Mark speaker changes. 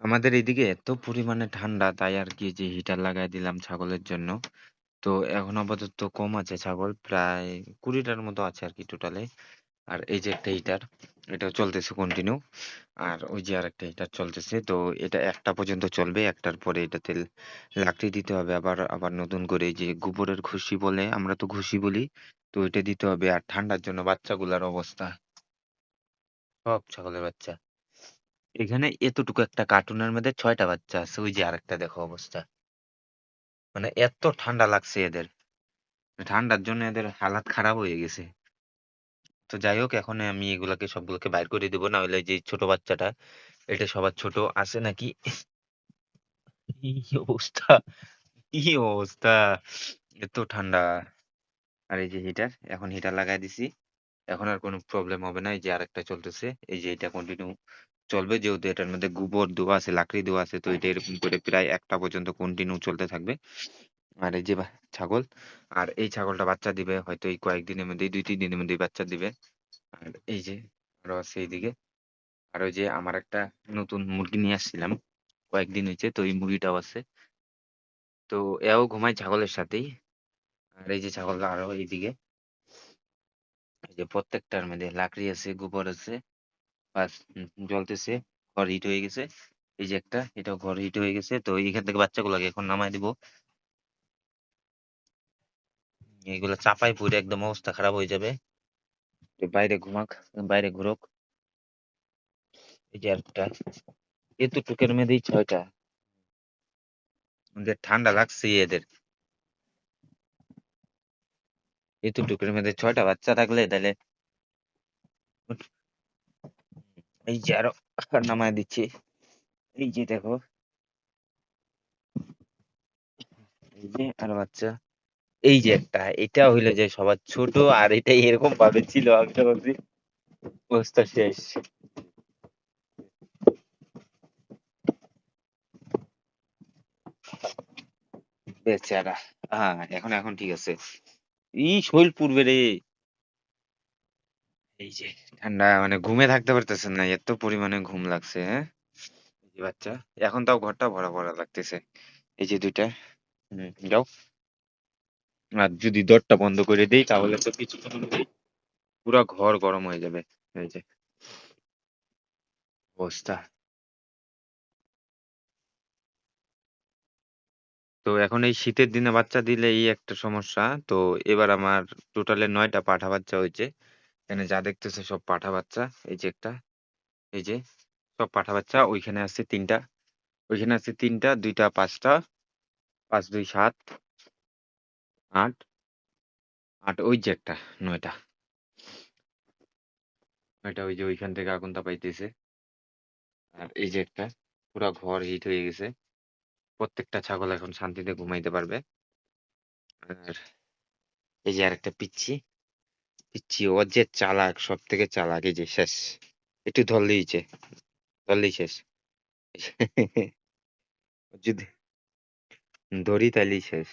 Speaker 1: আমাদের এদিকে এত পরিমাণে ঠান্ডা তাই আর কি যে হিটার লাগাই দিলাম ছাগলের জন্য। তো এখন আপাতত কম আছে ছাগল প্রায় ২০টার মতো আছে আর কি টোটালে। আর এই যে একটা হিটার এটা চলতেছে কন্টিনিউ। আর ওই যে আরেকটা হিটার চলতেছে তো এটা ১টা পর্যন্ত চলবে ১টার পরে এটাতে লাকড়ি দিতে হবে আবার আবার নতুন করে এই যে গোবরের ঘুষি বলে আমরা তো ঘুষি বলি। তো এটা দিতে হবে আর ঠান্ডার জন্য বাচ্চাগুলার অবস্থা সব ছাগলের বাচ্চা এখানে এতটুকু একটা কার্টুনের মধ্যে ৬টা বাচ্চা আছে ওই যে আরেকটা দেখো অবস্থা মানে এত ঠান্ডা লাগছে এদের ঠান্ডার জন্য এদের হালাত খারাপ হয়ে গেছে। তো যাই হোক এখন আমি এগুলাকে সবগুলোকে বাইর করে দিব না হলে যে ছোট বাচ্চাটা এটা সবার ছোট আছে নাকি কি অবস্থা কি অবস্থা এত ঠান্ডা। আর এই যে হিটার এখন হিটার লাগাই দিছি এখন আর কোনো প্রবলেম হবে না এই যে আরেকটা চলতেছে এই যে এটা কন্টিনিউ চলবে যেহেতু এটার মধ্যে গোবর দেওয়া আছে লাকড়ি দেওয়া আছে তো এটা এরকম করে প্রায় ১টা পর্যন্ত কন্টিনিউ চলতে থাকবে। আর এই যে ছাগল আর এই ছাগলটা বাচ্চা দিবে হয়তো এই কয়েকদিনের মধ্যেই ২-৩ দিনের মধ্যেই বাচ্চা দিবে। আর এই যে আরো আছে এইদিকে আর ওই যে আমার একটা নতুন মুরগি নিয়ে আসছিলাম কয়েকদিন হয়েছে তো এই মুরগিটাও আছে। তো এও ঘুমায় ছাগলের সাথেই। আর এই যে ছাগলটা আরো এইদিকে এই যে প্রত্যেকটার মধ্যে লাকড়ি আছে গোবর আছে বাস জ্বলতেছে ঘর হিট হয়ে গেছে। এই যে একটা এটাও ঘর হিট হয়ে গেছে তো এইখান থেকে বাচ্চাগুলোকে এখন নামাই দিব। এগুলো চাপায় পড়ে একদম অবস্থা খারাপ হয়ে যাবে। তো বাইরে ঘুমাক বাইরে ঘুরোক। এই যে একটা এতটুকের মধ্যেই ৬টা ওদের ঠান্ডা লাগছে এদের এতটুকুর মধ্যে ৬টা বাচ্চা থাকলে তাহলে এই যে আরো নামায় দিচ্ছি এই যে দেখো এই যে আরো বাচ্চা এই যে একটা এটা হইলো যে সবার ছোট আর এটা এরকম ভাবে ছিল আমি তো ভাবছি অবস্থা শেষ বেচারা। হ্যাঁ এখন এখন ঠিক আছে শৈল পূর্বে রে এই যে ঠান্ডা মানে ঘুমে থাকতে পারতেছে না এত পরিমাণে ঘুম লাগছে হ্যাঁ। এই যে বাচ্চা এখন তাও ঘরটা ভরা ভরা লাগতেছে এই যে দুইটা যাও। আর যদি দরটা বন্ধ করে দেই তাহলে তো কিছুক্ষণের মধ্যেই পুরা ঘর গরম হয়ে যাবে। এই যে অবস্থা। তো এখন এই শীতের দিনে বাচ্চা দিলে এই একটা সমস্যা। তো এবার আমার টোটালে ৯টা পাঠা বাচ্চা হয়েছে। এখানে যা দেখতেছে সব পাঠা বাচ্চা। এই যে একটা, এই যে সব পাঠা বাচ্চা। ওইখানে আছে ৩টা, ওইখানে আছে ৩টা, ২টা ৫টা, ৫ ২ ৭ ৮, ৮ ওই যে একটা ৯টা। ৯টা ওই যে ওইখান থেকে আগুন তাপাইতেছে। আর এই যে একটা পুরা ঘর হিট হয়ে গেছে। প্রত্যেকটা ছাগল এখন শান্তিতে ঘুমাইতে পারবে। আর এই যে আরেকটা পিচ্চি, পিচ্চি ও যে চালাক সবথেকে চালাক এই যে শেষ। একটু ধরলেইছে, ধরলেই শেষ। যদি ধরি তাইলেই শেষ।